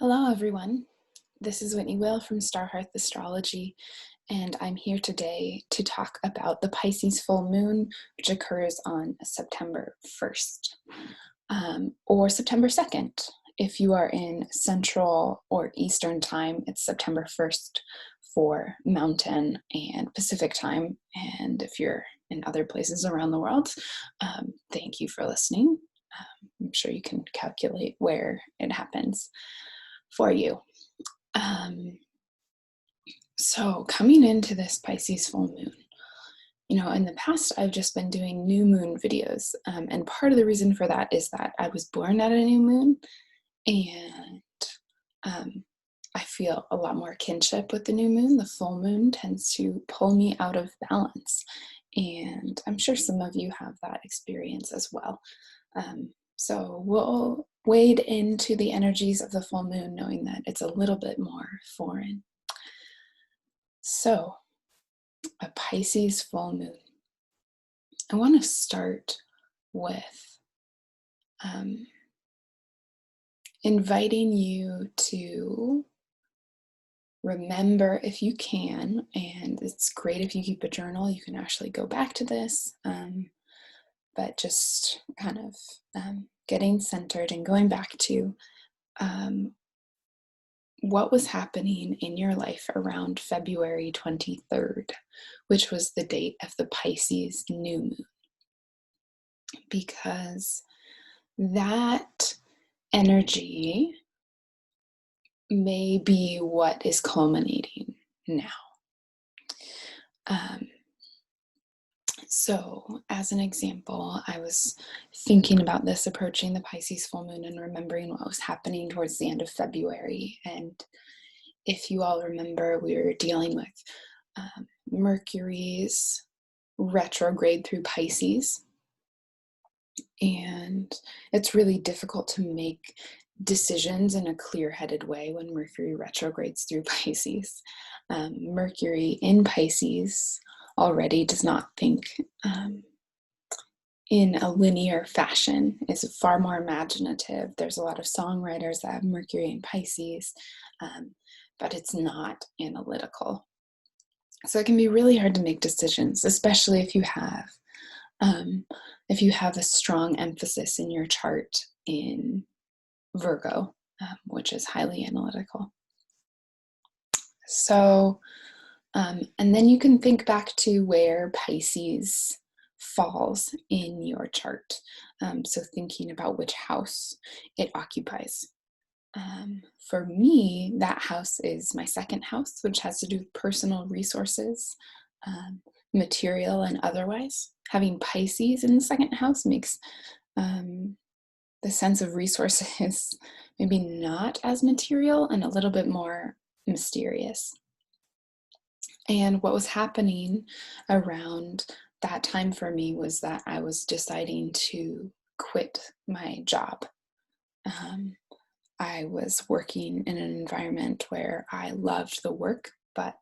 Hello, everyone. This is Whitney Will from Starhearth Astrology, and I'm here today to talk about the Pisces full moon, which occurs on September 1st or September 2nd. If you are in Central or Eastern time, it's September 1st for Mountain and Pacific time. And if you're in other places around the world, thank you for listening. I'm sure you can calculate where it happens for you. So coming into this Pisces full moon, in the past, I've just been doing new moon videos. And part of the reason for that is that I was born at a new moon, and I feel a lot more kinship with the new moon. The full moon tends to pull me out of balance. And I'm sure some of you have that experience as well. So we'll wade into the energies of the full moon, knowing that it's a little bit more foreign. So, a Pisces full moon. I want to start with inviting you to remember, if you can, and it's great if you keep a journal, you can actually go back to this, but just kind of getting centered and going back to what was happening in your life around February 23rd, which was the date of the Pisces new moon. Because that energy may be what is culminating now. So, as an example, I was thinking about this approaching the Pisces full moon and remembering what was happening towards the end of February. And if you all remember, we were dealing with Mercury's retrograde through Pisces. And it's really difficult to make decisions in a clear-headed way when Mercury retrogrades through Pisces. Mercury in Pisces already does not think in a linear fashion. It's far more imaginative. There's a lot of songwriters that have Mercury in Pisces, but it's not analytical. So it can be really hard to make decisions, especially if you have a strong emphasis in your chart in Virgo, which is highly analytical. So, and then you can think back to where Pisces falls in your chart. So thinking about which house it occupies. For me, that house is my second house, which has to do with personal resources, material and otherwise. Having Pisces in the second house makes the sense of resources maybe not as material and a little bit more mysterious. And what was happening around that time for me was that I was deciding to quit my job. I was working in an environment where I loved the work, but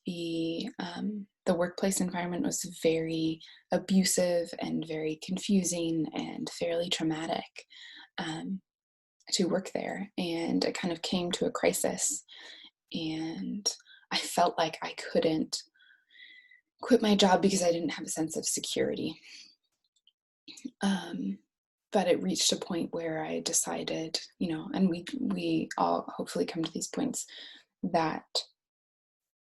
the workplace environment was very abusive and very confusing and fairly traumatic to work there. And it kind of came to a crisis, and I felt like I couldn't quit my job because I didn't have a sense of security. But it reached a point where I decided, and we all hopefully come to these points, that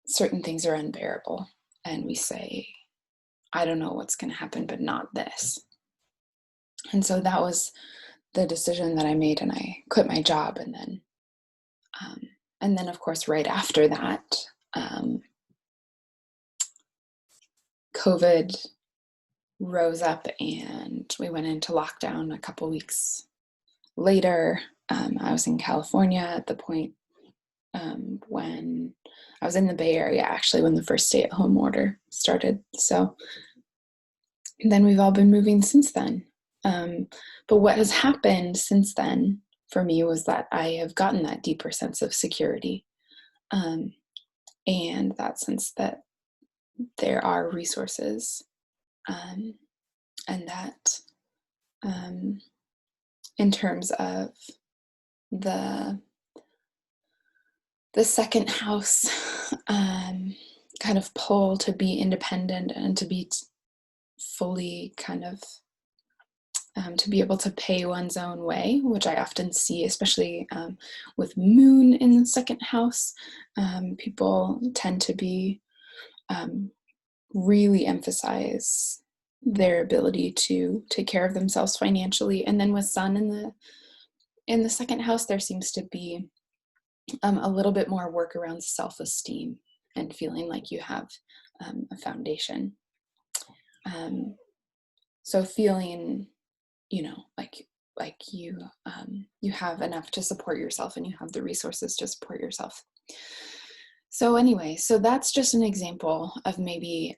certain things are unbearable. And we say, I don't know what's going to happen, but not this. And so that was the decision that I made, and I quit my job. And then of course, right after that, COVID rose up and we went into lockdown a couple weeks later. I was in California at the point when I was in the Bay Area, actually, when the first stay-at-home order started. So then we've all been moving since then. But what has happened since then for me was that I have gotten that deeper sense of security, and that sense that there are resources, and that in terms of the The second house, kind of pull to be independent and to be fully kind of to be able to pay one's own way, which I often see, especially with moon in the second house. People tend to be really emphasize their ability to take care of themselves financially. And then with sun in the second house, there seems to be a little bit more work around self-esteem and feeling like you have a foundation. So feeling, like you have enough to support yourself and you have the resources to support yourself. So anyway, so that's just an example of maybe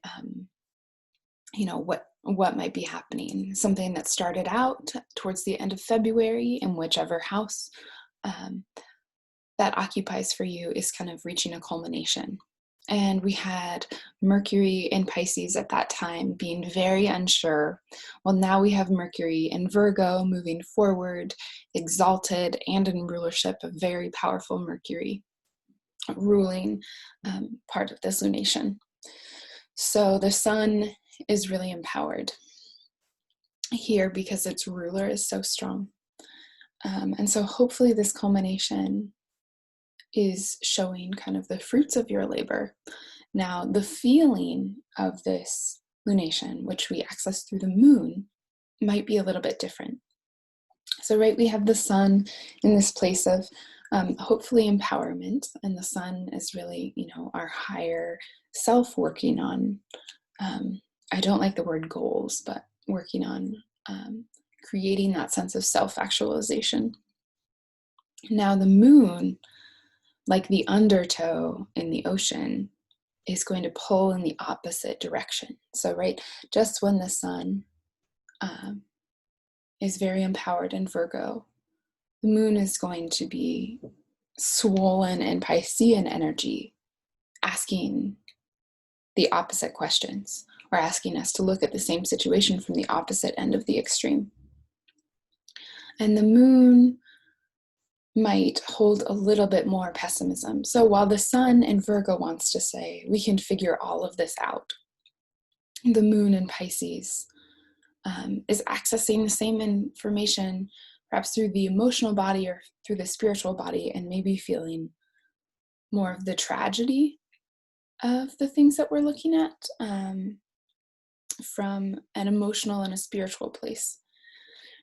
what might be happening. Something that started out towards the end of February in whichever house that occupies for you is kind of reaching a culmination. And we had Mercury in Pisces at that time being very unsure. Well, now we have Mercury in Virgo moving forward, exalted and in rulership, a very powerful Mercury ruling part of this lunation. So the sun is really empowered here because its ruler is so strong. And so hopefully this culmination is showing kind of the fruits of your labor. Now, the feeling of this lunation, which we access through the moon, might be a little bit different. So, right, we have the sun in this place of hopefully empowerment, and the sun is really, our higher self working on, I don't like the word goals, but working on creating that sense of self-actualization. Now, the moon, like the undertow in the ocean, is going to pull in the opposite direction. So, right, just when the sun is very empowered in Virgo, the moon is going to be swollen in Piscean energy, asking the opposite questions, or asking us to look at the same situation from the opposite end of the extreme. And the moon might hold a little bit more pessimism. So while the sun in Virgo wants to say, we can figure all of this out, the moon in Pisces is accessing the same information, perhaps through the emotional body or through the spiritual body, and maybe feeling more of the tragedy of the things that we're looking at from an emotional and a spiritual place.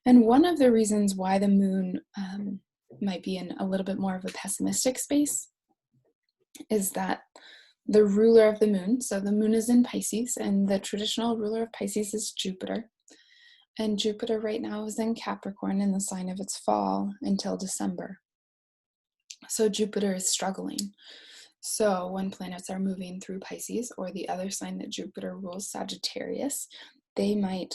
And one of the reasons why the moon might be in a little bit more of a pessimistic space is that the ruler of the moon, so the moon is in Pisces, and the traditional ruler of Pisces is Jupiter. And Jupiter right now is in Capricorn in the sign of its fall until December. So Jupiter is struggling. So when planets are moving through Pisces, or the other sign that Jupiter rules, Sagittarius, they might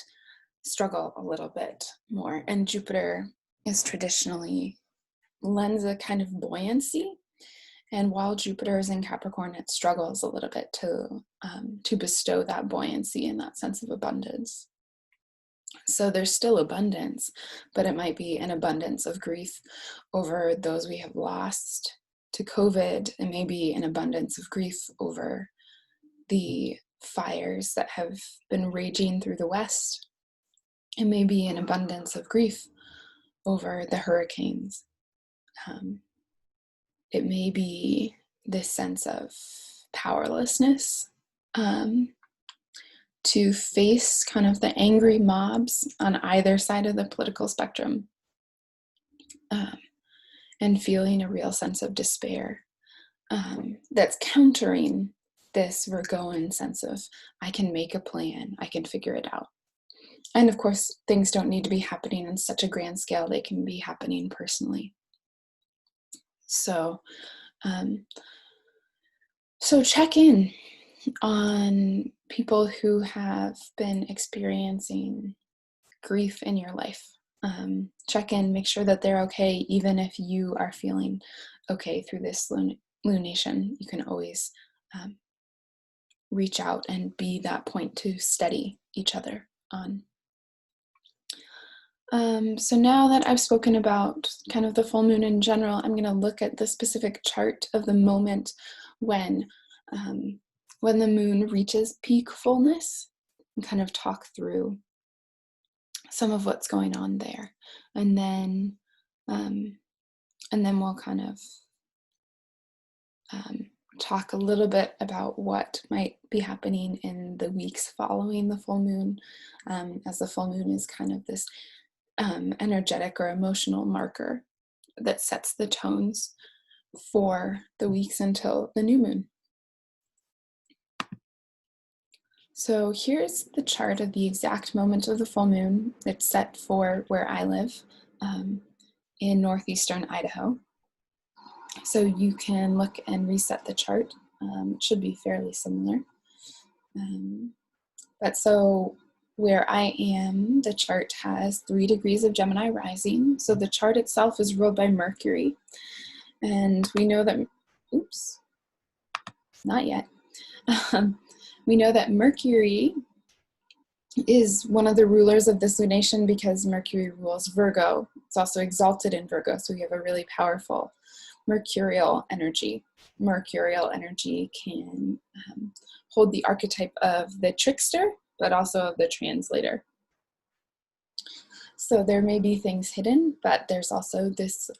struggle a little bit more. And Jupiter is traditionally lends a kind of buoyancy. And while Jupiter is in Capricorn, it struggles a little bit to bestow that buoyancy and that sense of abundance. So there's still abundance, but it might be an abundance of grief over those we have lost to COVID, and maybe an abundance of grief over the fires that have been raging through the West. It may be an abundance of grief over the hurricanes. It may be this sense of powerlessness to face kind of the angry mobs on either side of the political spectrum, and feeling a real sense of despair that's countering this Virgoan sense of, I can make a plan, I can figure it out. And of course, things don't need to be happening on such a grand scale, they can be happening personally. So check in on people who have been experiencing grief in your life. Check in, make sure that they're okay, even if you are feeling okay through this lunation. You can always reach out and be that point to steady each other on. So now that I've spoken about kind of the full moon in general, I'm going to look at the specific chart of the moment when the moon reaches peak fullness and kind of talk through some of what's going on there. And then we'll kind of talk a little bit about what might be happening in the weeks following the full moon, as the full moon is kind of this energetic or emotional marker that sets the tones for the weeks until the new moon. So here's the chart of the exact moment of the full moon. It's set for where I live, in northeastern Idaho. So you can look and reset the chart. It should be fairly similar. But so where I am, the chart has 3 degrees of Gemini rising. So the chart itself is ruled by Mercury. And we know that, oops, not yet. We know that Mercury is one of the rulers of this lunation because Mercury rules Virgo. It's also exalted in Virgo, so we have a really powerful mercurial energy. Mercurial energy can hold the archetype of the trickster, but also of the translator. So there may be things hidden, but there's also this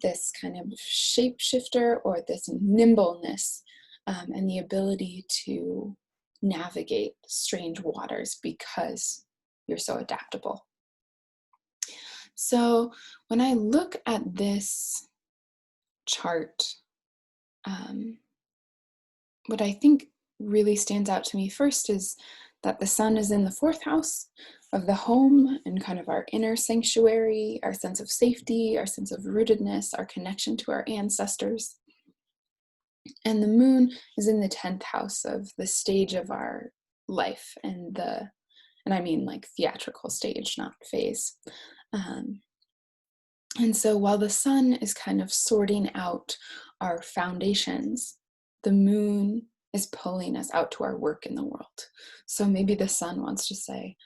this kind of shapeshifter or this nimbleness and the ability to navigate strange waters because you're so adaptable. So when I look at this chart, what I think really stands out to me first is that the sun is in the 4th house of the home and kind of our inner sanctuary, our sense of safety, our sense of rootedness, our connection to our ancestors. And the moon is in the 10th house of the stage of our life, and I mean like theatrical stage, not phase. And so while the sun is kind of sorting out our foundations, the moon is pulling us out to our work in the world. So maybe the sun wants to say,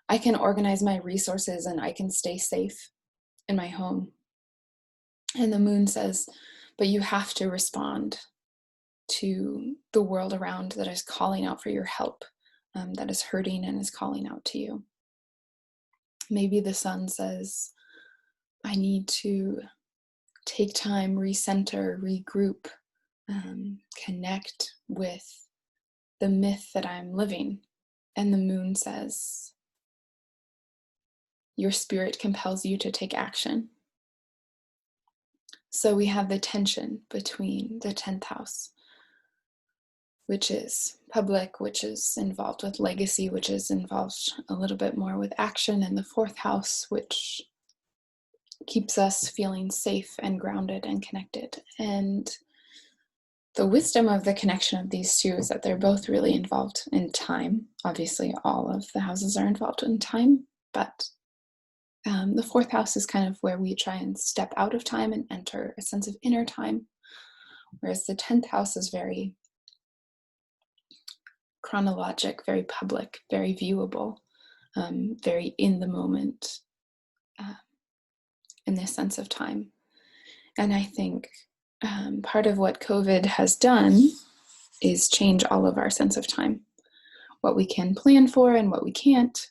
I can organize my resources and I can stay safe in my home. And the moon says, but you have to respond to the world around that is calling out for your help, that is hurting and is calling out to you. Maybe the sun says, I need to take time, recenter, regroup, connect with the myth that I'm living. And the moon says, your spirit compels you to take action. So we have the tension between the 10th house, which is public, which is involved with legacy, which is involved a little bit more with action, and the 4th house, which keeps us feeling safe and grounded and connected. And the wisdom of the connection of these two is that they're both really involved in time. Obviously, all of the houses are involved in time, but the 4th house is kind of where we try and step out of time and enter a sense of inner time, whereas the 10th house is very chronologic, very public, very viewable, very in the moment, in this sense of time. And I think part of what COVID has done is change all of our sense of time, what we can plan for and what we can't,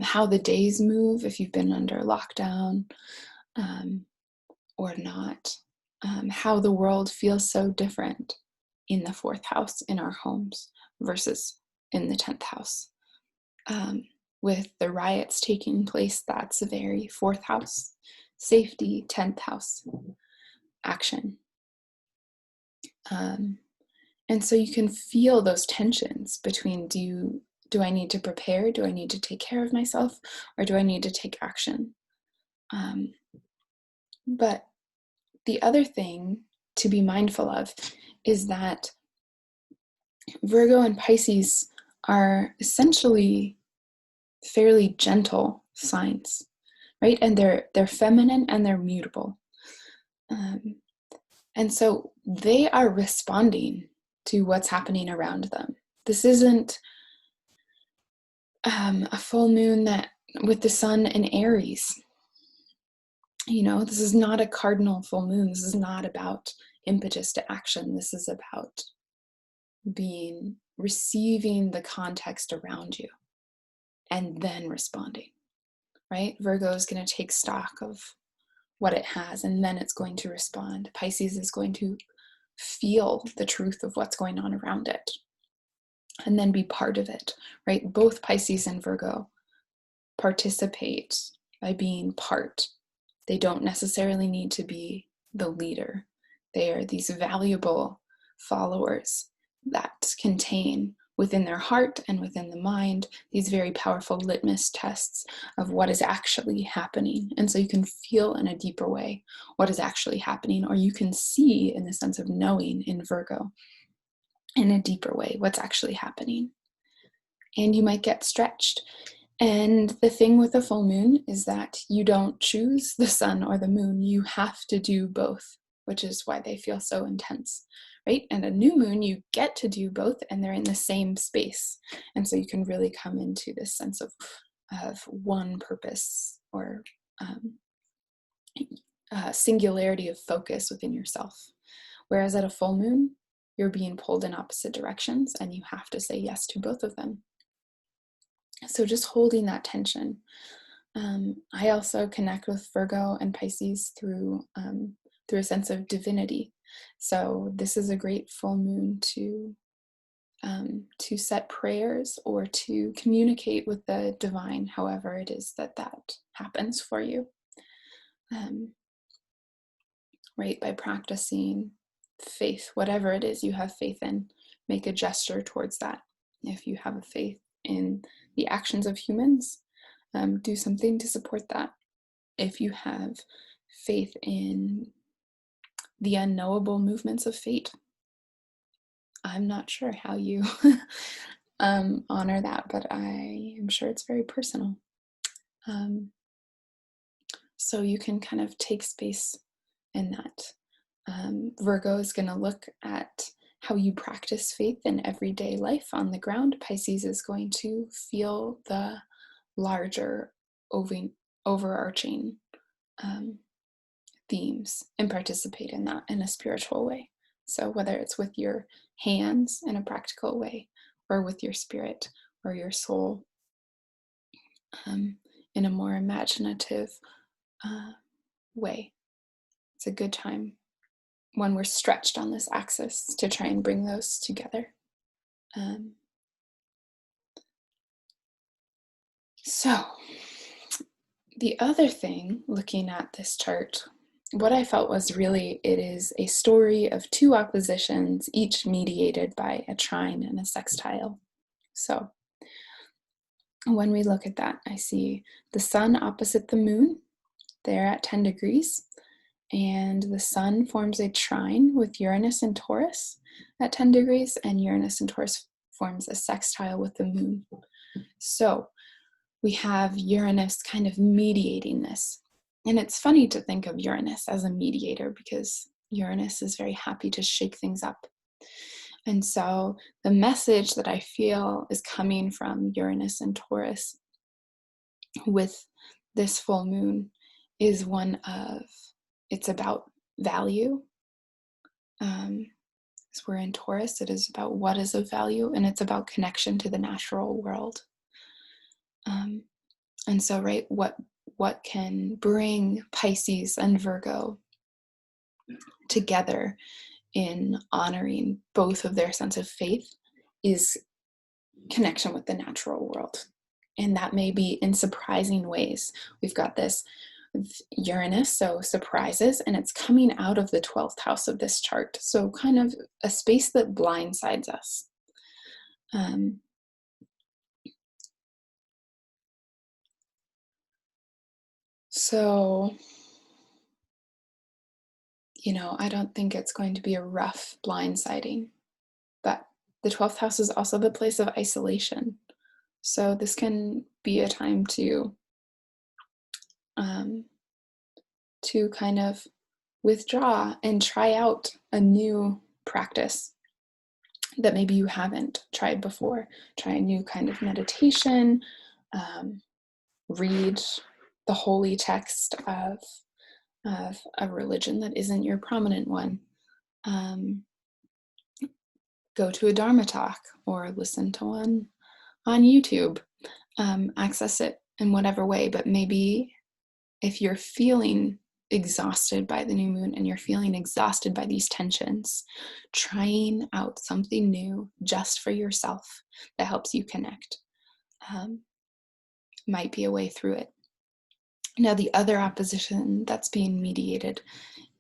how the days move if you've been under lockdown or not, how the world feels so different in the 4th house in our homes versus in the 10th house. With the riots taking place, that's a very 4th house, safety, 10th house, action. And so you can feel those tensions between do I need to prepare? Do I need to take care of myself? Or do I need to take action? But the other thing to be mindful of is that Virgo and Pisces are essentially fairly gentle signs, right? And they're feminine and they're mutable. And so they are responding to what's happening around them. This isn't a full moon that with the sun in Aries. This is not a cardinal full moon. This is not about impetus to action. This is about receiving the context around you and then responding, right? Virgo is going to take stock of what it has, and then it's going to respond. Pisces is going to feel the truth of what's going on around it and then be part of it, right? Both Pisces and Virgo participate by being part. They don't necessarily need to be the leader. They are these valuable followers that contain within their heart and within the mind these very powerful litmus tests of what is actually happening. And so you can feel in a deeper way what is actually happening, or you can see in the sense of knowing in Virgo in a deeper way what's actually happening. And you might get stretched. And the thing with a full moon is that you don't choose the sun or the moon. You have to do both, which is why they feel so intense, right? And a new moon, you get to do both, and they're in the same space. And so you can really come into this sense of one purpose, or singularity of focus within yourself. Whereas at a full moon, you're being pulled in opposite directions, and you have to say yes to both of them. So just holding that tension. I also connect with Virgo and Pisces through a sense of divinity. So this is a great full moon to set prayers or to communicate with the divine, however it is that happens for you. Right, by practicing faith, whatever it is you have faith in, make a gesture towards that. If you have a faith in the actions of humans, do something to support that. If you have faith in the unknowable movements of fate, I'm not sure how you honor that, but I am sure it's very personal. So you can kind of take space in that. Virgo is going to look at how you practice faith in everyday life on the ground. Pisces is going to feel the larger overarching themes and participate in that in a spiritual way. So whether it's with your hands in a practical way, or with your spirit or your soul in a more imaginative way, it's a good time when we're stretched on this axis to try and bring those together. So the other thing, looking at this chart, what I felt was really it is a story of two oppositions, each mediated by a trine and a sextile. So when we look at that, I see the sun opposite the moon. They're at 10 degrees. And the sun forms a trine with Uranus and Taurus at 10 degrees, and Uranus and Taurus forms a sextile with the moon. So we have Uranus kind of mediating this. And it's funny to think of Uranus as a mediator, because Uranus is very happy to shake things up. And so the message that I feel is coming from Uranus and Taurus with this full moon is one of, it's about value. As we're in Taurus, it is about what is of value, and it's about connection to the natural world. And so, right, what can bring Pisces and Virgo together in honoring both of their sense of faith is connection with the natural world. And that may be in surprising ways. We've got this Uranus, so surprises, and it's coming out of the 12th house of this chart. So kind of a space that blindsides us. So, I don't think it's going to be a rough blindsiding, but the 12th house is also the place of isolation. So this can be a time to kind of withdraw and try out a new practice. that maybe you haven't tried before. Try a new kind of meditation, read the holy text of a religion that isn't your prominent one. Go to a Dharma talk or listen to one on YouTube. Access it in whatever way, but maybe if you're feeling exhausted by the new moon and you're feeling exhausted by these tensions, trying out something new just for yourself that helps you connect might be a way through it. Now, the other opposition that's being mediated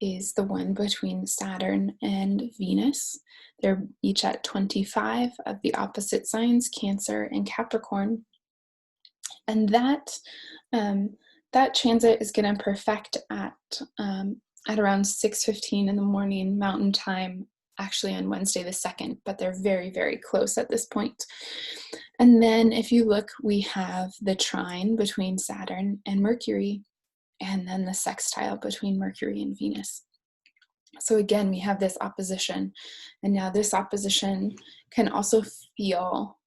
is the one between Saturn and Venus. They're each at 25 of the opposite signs, Cancer and Capricorn. And that transit is going to perfect at around 6:15 in the morning Mountain Time, actually on Wednesday the 2nd, but they're very, very close at this point. And then if you look, we have the trine between Saturn and Mercury, and then the sextile between Mercury and Venus. So again, we have this opposition, and now this opposition can also feel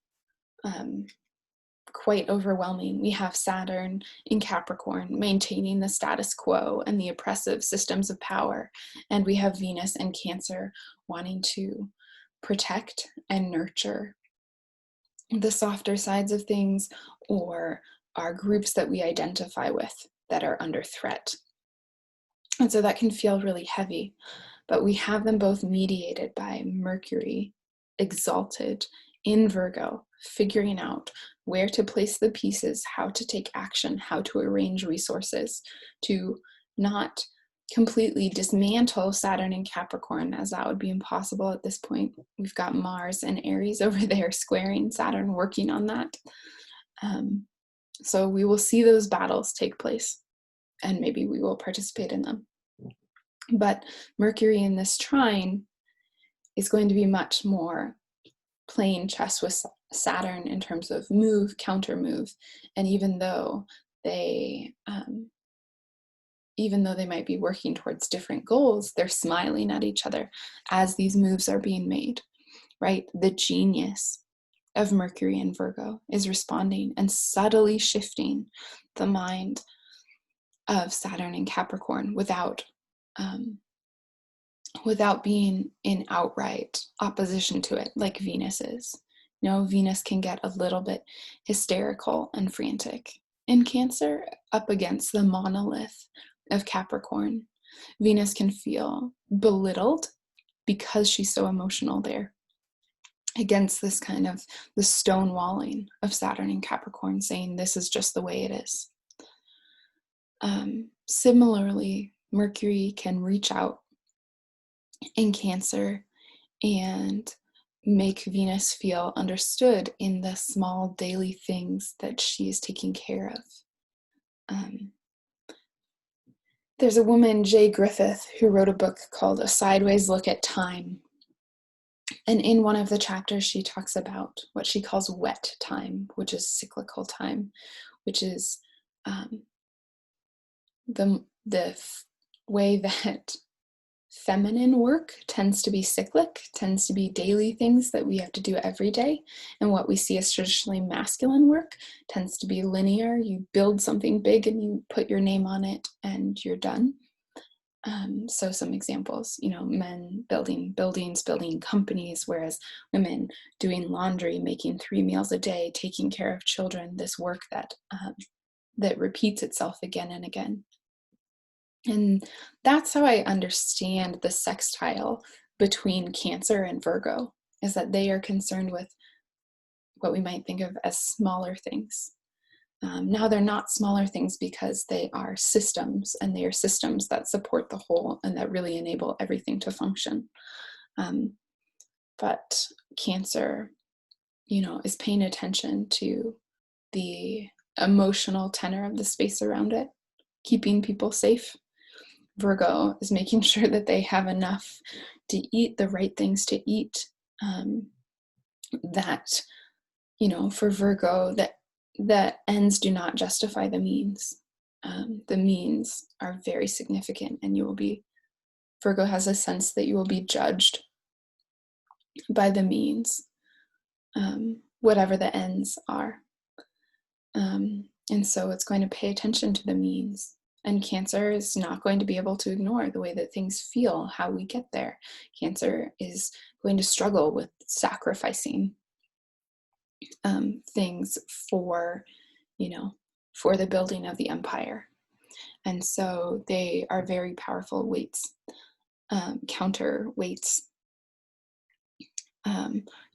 quite overwhelming. We have Saturn in Capricorn maintaining the status quo and the oppressive systems of power, and we have Venus in Cancer wanting to protect and nurture the softer sides of things, or our groups that we identify with that are under threat. And so that can feel really heavy, but we have them both mediated by Mercury exalted in Virgo, figuring out where to place the pieces, how to take action, how to arrange resources to not completely dismantle Saturn and Capricorn, as that would be impossible at this point. We've got Mars and Aries over there squaring Saturn, working on that. So we will see those battles take place, and maybe we will participate in them. But Mercury in this trine is going to be much more playing chess with Saturn in terms of move, counter move. And even though they might be working towards different goals, they're smiling at each other as these moves are being made, right? The genius of Mercury and Virgo is responding and subtly shifting the mind of Saturn and Capricorn without being in outright opposition to it, like Venus is. Venus can get a little bit hysterical and frantic in Cancer up against the monolith of Capricorn. Venus can feel belittled because she's so emotional there, against this kind of the stonewalling of Saturn and Capricorn, saying this is just the way it is. Similarly, Mercury can reach out in Cancer and make Venus feel understood in the small daily things that she is taking care of. There's a woman, Jay Griffith, who wrote a book called A Sideways Look at Time. And in one of the chapters, she talks about what she calls wet time, which is cyclical time, which is the way that feminine work tends to be cyclic, tends to be daily things that we have to do every day. And what we see as traditionally masculine work tends to be linear. You build something big and you put your name on it and you're done. So some examples, men building buildings, building companies, whereas women doing laundry, making 3 meals a day, taking care of children, this work that repeats itself again and again. And that's how I understand the sextile between Cancer and Virgo, is that they are concerned with what we might think of as smaller things. Now they're not smaller things because they are systems, and they are systems that support the whole and that really enable everything to function. But Cancer, is paying attention to the emotional tenor of the space around it, keeping people safe. Virgo is making sure that they have enough to eat, the right things to eat, that, for Virgo, that ends do not justify the means. The means are very significant, and Virgo has a sense that you will be judged by the means, whatever the ends are. And so it's going to pay attention to the means. And Cancer is not going to be able to ignore the way that things feel, how we get there. Cancer is going to struggle with sacrificing things for, for the building of the empire. And so they are very powerful weights, counterweights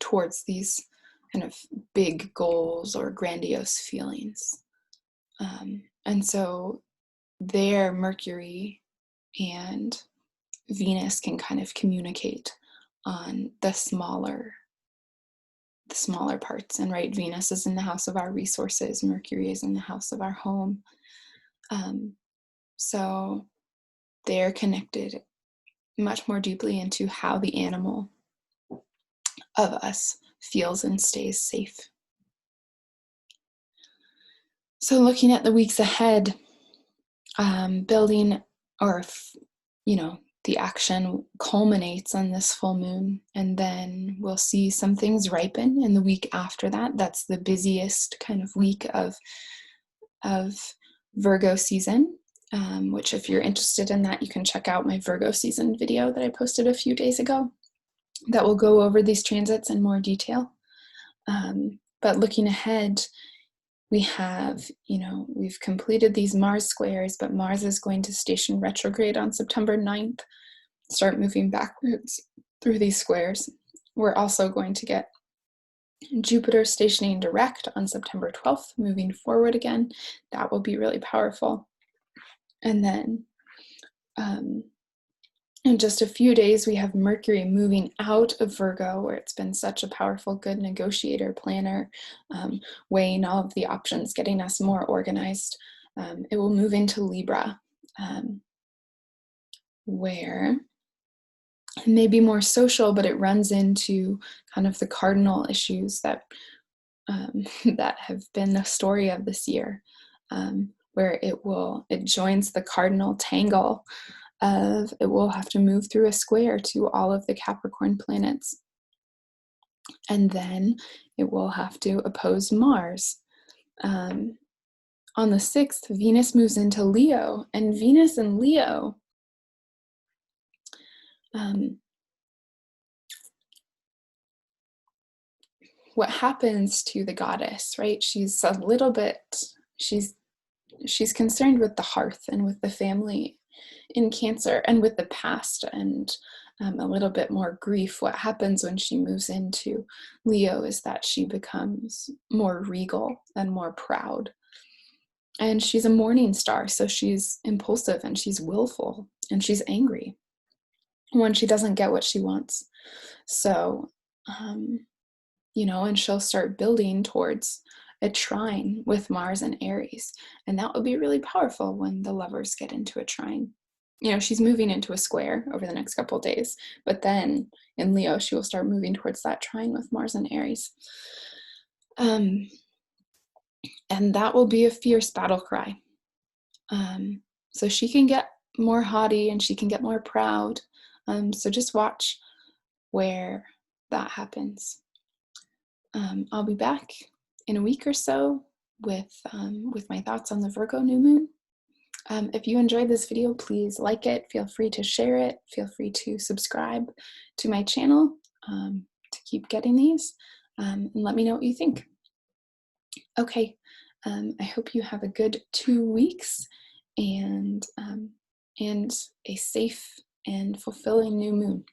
towards these kind of big goals or grandiose feelings. And so their Mercury and Venus can kind of communicate on the smaller parts. And right, Venus is in the house of our resources, Mercury is in the house of our home. So they're connected much more deeply into how the animal of us feels and stays safe. So looking at the weeks ahead, building, or the action culminates on this full moon, and then we'll see some things ripen in the week after that. That's the busiest kind of week of Virgo season, which if you're interested in that, you can check out my Virgo season video that I posted a few days ago that will go over these transits in more detail. But looking ahead, we have, we've completed these Mars squares, but Mars is going to station retrograde on September 9th, start moving backwards through these squares. We're also going to get Jupiter stationing direct on September 12th, moving forward again. That will be really powerful. And then in just a few days, we have Mercury moving out of Virgo, where it's been such a powerful, good negotiator, planner, weighing all of the options, getting us more organized. It will move into Libra, where it may be more social, but it runs into kind of the cardinal issues that that have been the story of this year, where it joins the cardinal tangle of it will have to move through a square to all of the Capricorn planets. And then it will have to oppose Mars. On the 6th, Venus moves into Leo, and Venus in Leo what happens to the goddess, right? She's a little bit, she's concerned with the hearth and with the family in Cancer and with the past, and a little bit more grief. What happens when she moves into Leo is that she becomes more regal and more proud. And she's a morning star, so she's impulsive and she's willful and she's angry when she doesn't get what she wants. So, and she'll start building towards a trine with Mars and Aries. And that will be really powerful when the lovers get into a trine. She's moving into a square over the next couple of days, but then in Leo, she will start moving towards that trine with Mars and Aries. And that will be a fierce battle cry. So she can get more haughty and she can get more proud. So just watch where that happens. I'll be back in a week or so with my thoughts on the Virgo new moon. If you enjoyed this video, please like it. Feel free to share it. Feel free to subscribe to my channel to keep getting these, and let me know what you think. Okay, I hope you have a good 2 weeks and a safe and fulfilling new moon.